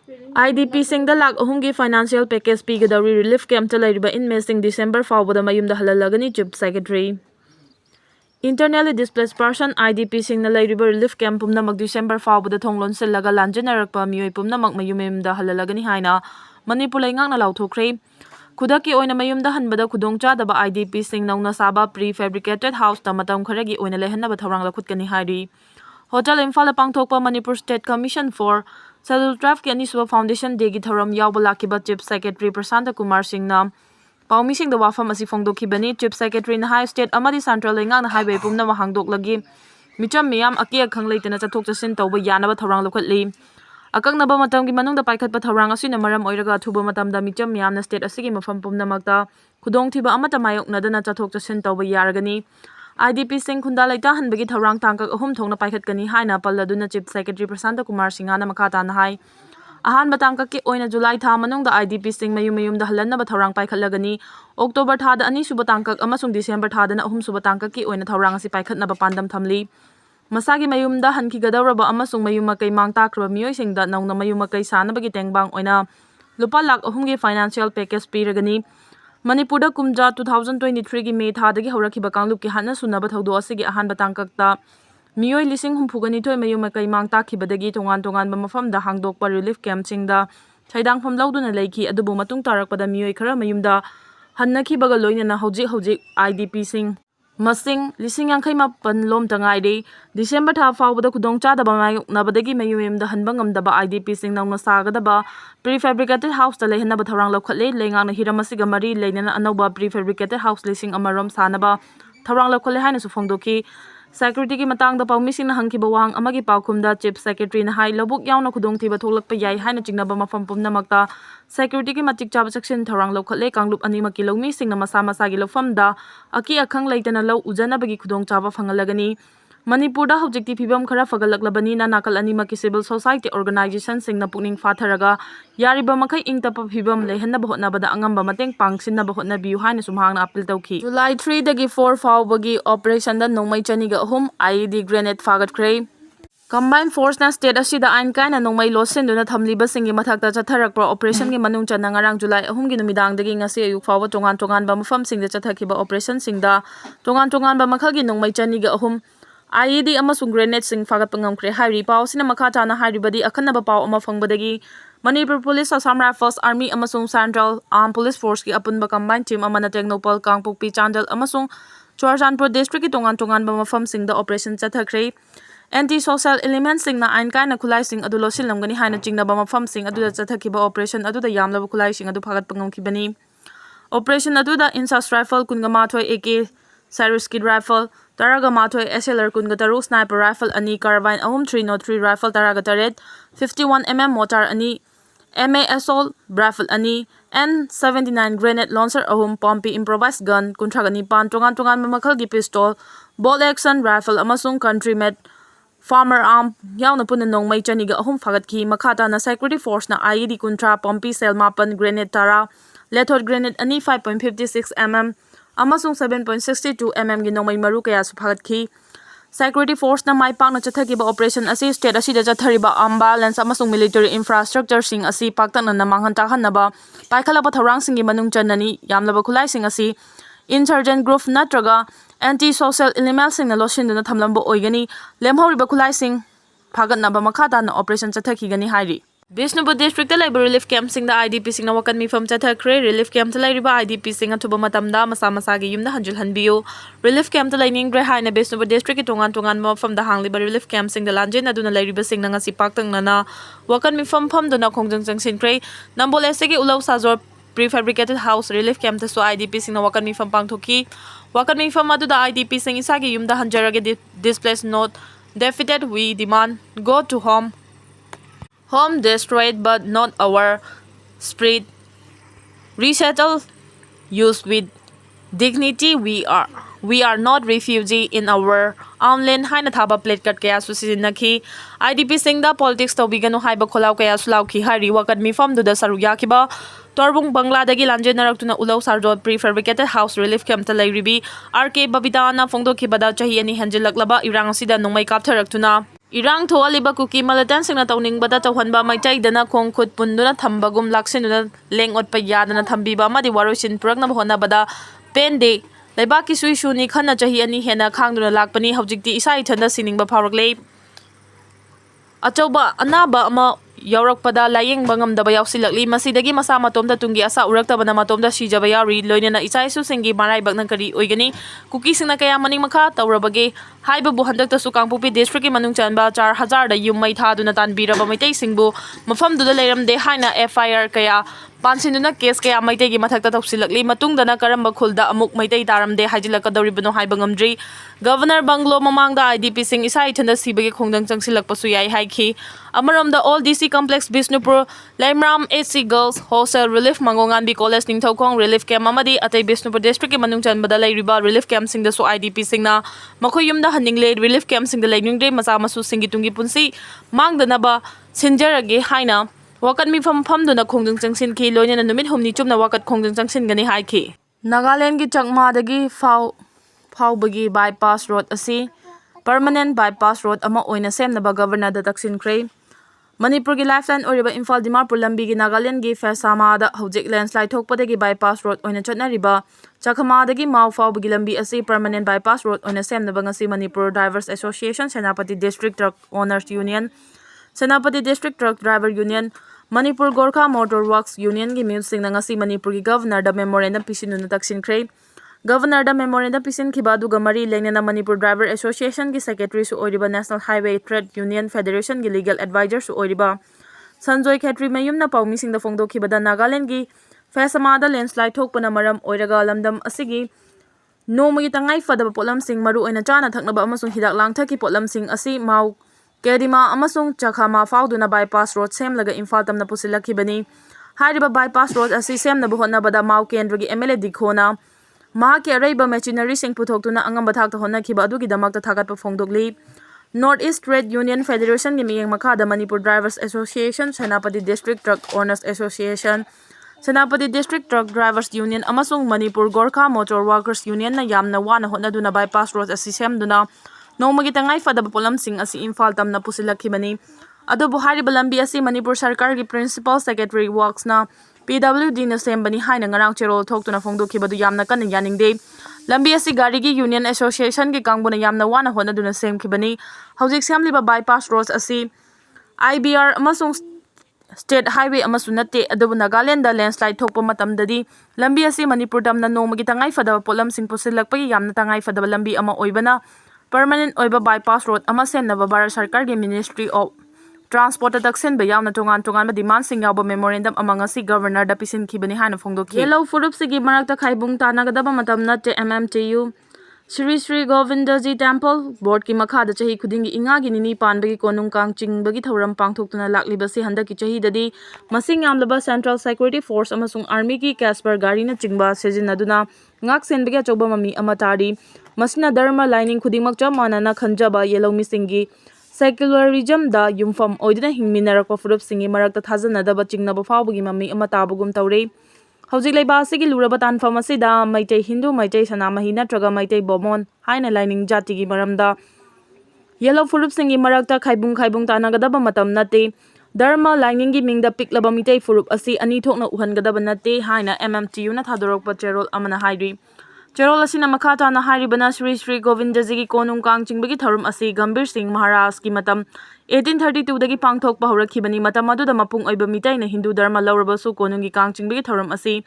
IDP singda lakh ahumgi financial package pigadawi relief camp talairiba inmates December fawbada mayumda halalagani Chief Secretary. Internally displaced person IDP singna lairiba relief camp pumnamak December fawbada thonglon sillaga lanjanarakpa miyoi pumnamak mayumda halalagani haina manipuri ngakna lauthokre. Khudaki oina mayumda hanbada khudongchadaba IDP sing nauna saba prefabricated house ta matam kharagi oina lehanaba thawrang lakhutkani hairi. Hotel Imphal pangthokpa Manipur State Commission for Scheduled Tribe ki Anisuba Foundation Day gi thoram yawba lakiba Chief Secretary Prasanta Kumar Singh na paumi sing da wafam asi phongdokhibani. Chief Secretary na High State amadi Central lengang na highway pumna mahangdok lagi micham miyam akia khang leitena chathok chasin tawba yanaba thawrang lokhatli. Akaknaba matamgi manungda paikhatpa thawrang asina maram oiraga thuba matamda micham miyamna state asigi mafam pumnamakta khudongthiba amata mayoknadana chathok chasin tawba yaragani. IDP sing khunda laita hanbagi thawrang tangkak ahum thongna paikhatkani haina palladuna Chief Secretary Prasanta Kumar Singh na makhata na hai. Ahan batangkak ki oina July tha manungda IDP sing mayum-mayumda halanna thawrang paikhatlagani. October thada ani suba tangkak amasung December thada na ahum suba tangkak ki oina thawrang asi paikhatnaba pandam thamli. Masagi mayumda hankigadawraba amasung mayumakai mangtakraba miyoi singda nauna mayumakai sanabagi tengbang oina lupa lakh ahumgi financial package piragani. Manipur da kumja 2023 gi May thadagi haurakhiba kanglup ki hanna sunaba thaudo asigi ahan batangkakta miyoi lising humphugani thoi mayumakai mangtakhibadagi tongan-tongan mafamda hangdokpa relief camp singda thaidangpham lauduna leikhi adubu matung tarakpada miyoi khara mayumda hannakhibaga loinana hojik IDP sing masing lising yangkhai mapan lom tangairi. December tha fawbada khudongchadaba mayoknabadagi mayumyumda hanbangamdaba IDP sing nauna sagadaba prefabricated house ta lehanaba thawrang lokhatle lengangna hiramasiga mari leinana anauba prefabricated house lising amarom sanaba thawrang lokhatle haina su phongdoki. Security ki matangda paumising na hangkiba wang amagi paukhumda Chief Secretary na hai lobuk yauna khudongthiba tholakpa yai haina chingnaba mafam pumnamakta security ki matik chaba section thawrang lokhatle kanglup anima ki longmi singna masa masa gi lofamda aki akhang leitana lo ujanabagi khudongchaba phangalagani. Manipur da hojikti phibam khara fagalaklabani na nakal anima ki civil society organization singna pukning fatharaga yariba makai ingtapa phibam lehanna hotnabada angamba mateng pangsinna hotnabiu haina sumhangna appeal tawki. July 3 dagi 4 fawbagi operation da nongmai chaniga ahum IED grenade fagatkre. Combined force na state asida ain kaina nongmai losinduna thamliba singi mathakta chatharakpa operation gi manung chana ngarang July 3 gi numidang dagi ngasi ayuk fawba tongan ba mafam singda chathakiba operation singda tongan ba makhagi nongmai chaniga ahum IED amasung grenade sing fagat pangamkre hairi paw sina makhata na hairibadi akhanaba paw ama fangbadagi Manipur Police, Assam Rifles, Army amasung Central Armed Police Force ki apunba combined team amana Technopal Kangpokpi Chandal amasung Churachandpur district ki tongan ba mafam singda operation chathakre. Anti-social elements sing na ain kaina khulai sing adu losillamgani haina chingnaba mafam sing aduda chathakiba operation aduda yamlaba khulai sing adu fagat pangamkibani. Operation aduda Insas Rifle kungamathoi AK Cyrus Kid Rifle Taraga Mathoi SLR Kungataru Sniper Rifle Ani Carbine Ahum 303 Rifle Taraga Taret 51mm Mortar Ani MA Assault Rifle Ani N79 Grenade Launcher Ahum Pompey Improvised Gun Kuntragani Pan Tongan Mamakhalgi Pistol Bolt Action Rifle Amasung Country Made Farmer Arm Yauna Punan Nongmai Chaniga Ahum Fagatki Makata na Security Force na IED Kuntra Pompey Cell Mapan Grenade Tara Lethod Grenade Ani 5.56mm amasung 7.62 mm gi nongmai maru kaya suphagatki. Security force na mai pakna chathakiba operation asi state asida chathariba balance amasung military infrastructure sing asi paktakna namanghan takhanaba paikhalaba thawrang singi manung chanani yamlaba khulai sing asi insurgent group natraga anti social elements sing na losinduna thamlamba oigani lemhoriba khulai sing phagatnaba makhata na operation chathakigani hairi. Bishnupur district labor relief camp sing da IDP sing na wakan mi fam chathakre relief camp ta lairiba IDP sing athuba matamda masa gi yumda hanjul hanbiu relief camp ta laining gre haina Bishnupur district ki tongan ma fam da hangliba relief camp sing da lanjen aduna lairiba sing na ngasi paktang na wakan mi fam dona khongjang jang sin kre nambol ese gi ulau sajor prefabricated house relief camp ta so IDP sing na wakan mi fam pangthoki wakan mi fam adu da IDP sing isagi yumda hanjarage displaced not defeated we demand go to home destroyed but not our spirit resettled used with dignity we are not refugee in our homeland haina thaba plate kat kaya susinaki IDP sing da politics tobiganu haiba kholau kaya sulauki hari wakat mi fam du da saru yakiba torbung bangla dagi lanjenarak ulau sarjot prefabricated house relief camp ta lairibi RK babita na phongdo kibada chahi ani hanjilaklaba irang sida nongmai kaptharak tuna Irang thoaliba Kuki militantsingna tawningbada tawhanba maitayidana khong khut punduna thambagum laksinuna lengot pa yadana thambiba amadi waroisin puraknaba honabada pende leibaki suisuni khana chahi ani hena khangduna lakpani hawjikti isa ithanda siningba phawrakle achauba anaba ama yaurakpada layengba ngamdaba yausilakli masidagi masa matomda tungi asa uraktabana matomda sijaba yauri loinana isaisu singi maraibakna kari oigani Kuki singna kaya maning makha tawrabage haibabu handakta su kangpupi district ki manung chanba 4000 da yum mai thaduna tanbiraba maitai singbu mafamduda leiramde haina FIR kaya pansinuna case kaya maitai gi mathakta tawsilakli matungdana karamba khulda amuk maitai taramde hajilakadawribano haiba ngamdri Governor Banglo mamangda IDP sing isa ithanda sibagi khongdang changsilakpasu yai haiki amaramda all DC complex Bisnupur Laimram AC Girls Hostel Relief Mangonganbi College Ningthokong Relief Camp amadi atai Bisnupur district ki manung chanbada lairiba relief camp singda su IDP singna makoyumda haningle relief camp singda lainungdre macha masu singi tungi punsi mangdanaba sinjarage haina wakat mi famduna khongdang changsin ki loina numit humni chumna wakat khongdang changsin gani haiki Nagaland gi chakmadagi Bagi bypass road asi permanent bypass road ama oina semnaba governor da taksin kray Manipur gi lifeline oriba Imphal Dimapur lambi gi Nagaland gi Fesama da hojik landslide thokpadagi bypass road oina chotnariba Chakhama dagi Mau Bagi lambi asi permanent bypass road oina semnaba ngasi Manipur Drivers Association Senapati District Truck Owners Union Senapati District Truck Driver Union Manipur Gorkha Motor Works Union gi music na ngasi Manipur gi governor da memorandum pisinuna taksin kray Governor da memorandum pisin khibadu gamari lenena Manipur Driver Association ki secretary su oiriba National Highway Trade Union Federation ki legal advisor su oiriba Sanjoy Khetri mayumna paumi singda phongdo khibada Nagaland gi Fesama da landslide thokpana maram oiraga lamdam asigi nomagi tangai fadaba potlam sing maru oina chana thaknaba amasung hidak langtha ki potlam sing asi Mau Kedima amasung Chakhama fauduna bypass road semlaga Imphal tamna pusilakhibani hariba bypass road asi semna buhonabada Mau Kendra gi MLA dikhona Mahaki araiba machinery sing puthokuna angamba thakta honakhiba adugi damakta thagatpa phongdogli North East Trade Union Federation gi miyeng makhada Manipur Drivers Association Senapati District Truck Owners Association Senapati District Truck Drivers Union amasung Manipur Gorkha Motor Workers Union na yamna wana honaduna bypass road asi semduna nomagi tangai fadaba polam sing asi Imphal tamna pusilakhibani adubu hariba lambi asi Manipur Sarkar gi Principal Secretary Works na PWD na sembani haina ngarang cherol thoktuna phongdokhibadu yamna kan yaningde lambi asi gari gi Union Association gi kangbuna yamna wana honaduna semkhibani hojik semliba bypass roads asi IBR amasung State Highway amasu natte adubu Nagaland da landslide thokpa matamdadi lambi asi Manipur damna nomagi tangai fadaba polam sing pusilakpagi yamna tangai fadaba lambi ama oibana permanent oiba bypass road ama semnaba Bharat Sarkar gi Ministry of Transport Adduction ba yamna tongan demand sing yawba memorandum among asi governor da pisin khibani hana phongdokhi yellow furup sigi marakta khaibung tanagadaba matam natte MMTU Sri Govindaji Temple board ki makhada chahi khudingi inga gi nini panbagi konung kang chingbagi thoram pangthoktuna laklibasi handaki chahi dadi masing yamlaba Central Security Force amasung army ki Casper gari na chingba sejinaduna ngak senbagi choba mami amatari masina dharma lining khudingmak chamana na khanjaba yellow misingi Secularism da yumfam oidina hingminarakpa furup singi marakta thajanadaba chingnaba fawbagi mami ama tabugum tawre hojik leiba asigi luraba tanfam asida maitai Hindu maitai sanamahi natraga maitai bomon haina lining jati gi maramda yellow furup singi marakta khaibung tanagadaba matam nate dharma lining gi mingda piklaba mitai furup asi ani thokna uhangadaba nate haina MMTU na thadorokpa cherol amana hairi Cherol asina makhata na haribana Sri Govindaji gi konung kang chingbagi tharum asi Gambir Singh Maharaj ki matam 1832 dagi pangthokpa horakhibani matam aduda mapung oiba mitai na Hindu dharma laurabasu konung gi kang chingbagi tharum asi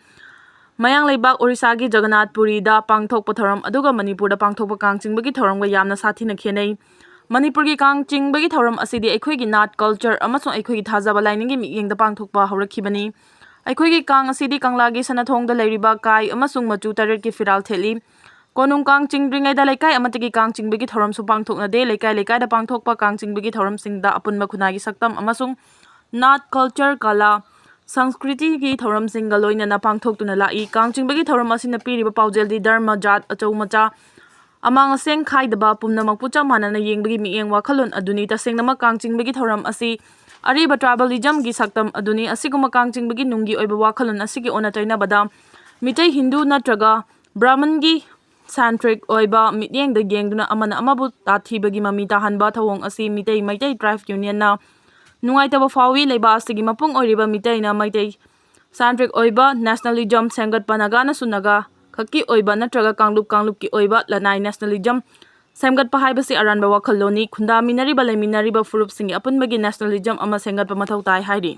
mayang leibak Orissa gi Jagannath Puri da pangthokpa tharum aduga Manipur da pangthokpa kang chingbagi tharum ga yamna sathina khenai Manipur gi kang chingbagi tharum asi di aikhoi gi nat culture amasung aikhoi gi thajaba lining gi miyeng da pangthokpa horakhibani aikhoi gi kang asidi kanglagi sanathong da leiriba kai amasung machu taret ki firal theli konung kang chingringai da laikai amatagi kang chingbagi thoram su pangthokna de laikai da pangthokpa kang chingbagi thoram singda apunma khunagi saktam amasung nat culture kala Sanskriti gi thoram singa loina na pangthoktuna lai kang chingbagi thoram asina piriba paujel di dharma jat achau macha amang aseng khaidaba pumnamak pucha manana yengbagi miyeng wakhalon aduni tasengna kang chingbagi thoram asi Ariba tribalism gi saktam aduni asiguma kang chingbagi nungi oiba wakhalon asigi ona taina bada mitai Hindu natraga Brahman gi centric ꯑꯣꯏꯕ ꯃꯤꯠꯌꯦꯡꯗ ꯌꯦꯡꯗꯨꯅ ꯑꯃꯅ ꯑꯃꯕꯨ ꯇꯥꯊꯤꯕꯒꯤ ꯃꯃꯤ ꯇꯥꯍꯟꯕ ꯊꯧꯑꯣꯡ ꯑꯁꯤ Meitei tribe ꯌꯨꯅꯤꯌꯟꯅ ꯅꯨꯡꯉꯥꯏꯇꯕ ꯐꯥꯎꯏ꯫ ꯂꯩꯕꯥꯛ ꯑꯁꯤꯒꯤ ꯃꯄꯨꯡ ꯑꯣꯏꯔꯤꯕ ꯃꯤꯇꯩꯅ ꯃꯩꯇꯩ ꯁꯦꯟꯇ꯭ꯔꯤꯛ ꯑꯣꯏꯕ ꯅꯦꯁꯅꯦꯂꯤꯖꯝ ꯁꯦꯝꯒꯠꯄ, ꯅꯥꯒꯥꯅꯁꯨ ꯅꯥꯒꯥ ꯈꯛꯀꯤ ꯑꯣꯏꯕ ꯅꯠꯇ꯭ꯔꯒ ꯀꯥꯡꯂꯨꯞꯀꯤ ꯑꯣꯏꯕ ꯂꯅꯥꯏ ꯅꯦꯁꯅꯦꯂꯤꯖꯝ ꯁꯦꯝꯒꯠꯄ ꯍꯥꯏꯕꯁꯤ ꯑꯔꯥꯟꯕ ꯋꯥꯈꯜꯂꯣꯟꯅꯤ꯫ ꯈꯨꯟꯗꯥꯃꯤꯟꯅꯔꯤꯕ ꯂꯩꯃꯤꯟꯅꯔꯤꯕ ꯐꯨꯔꯨꯞꯁꯤꯡꯒꯤ ꯑꯄꯨꯟꯕꯒꯤ ꯅꯦꯁꯅꯦꯂꯤꯖꯝ ꯑꯃ ꯁꯦꯝꯒꯠꯄ ꯃꯊꯧ ꯇꯥꯏ ꯍꯥꯏꯔꯤ꯫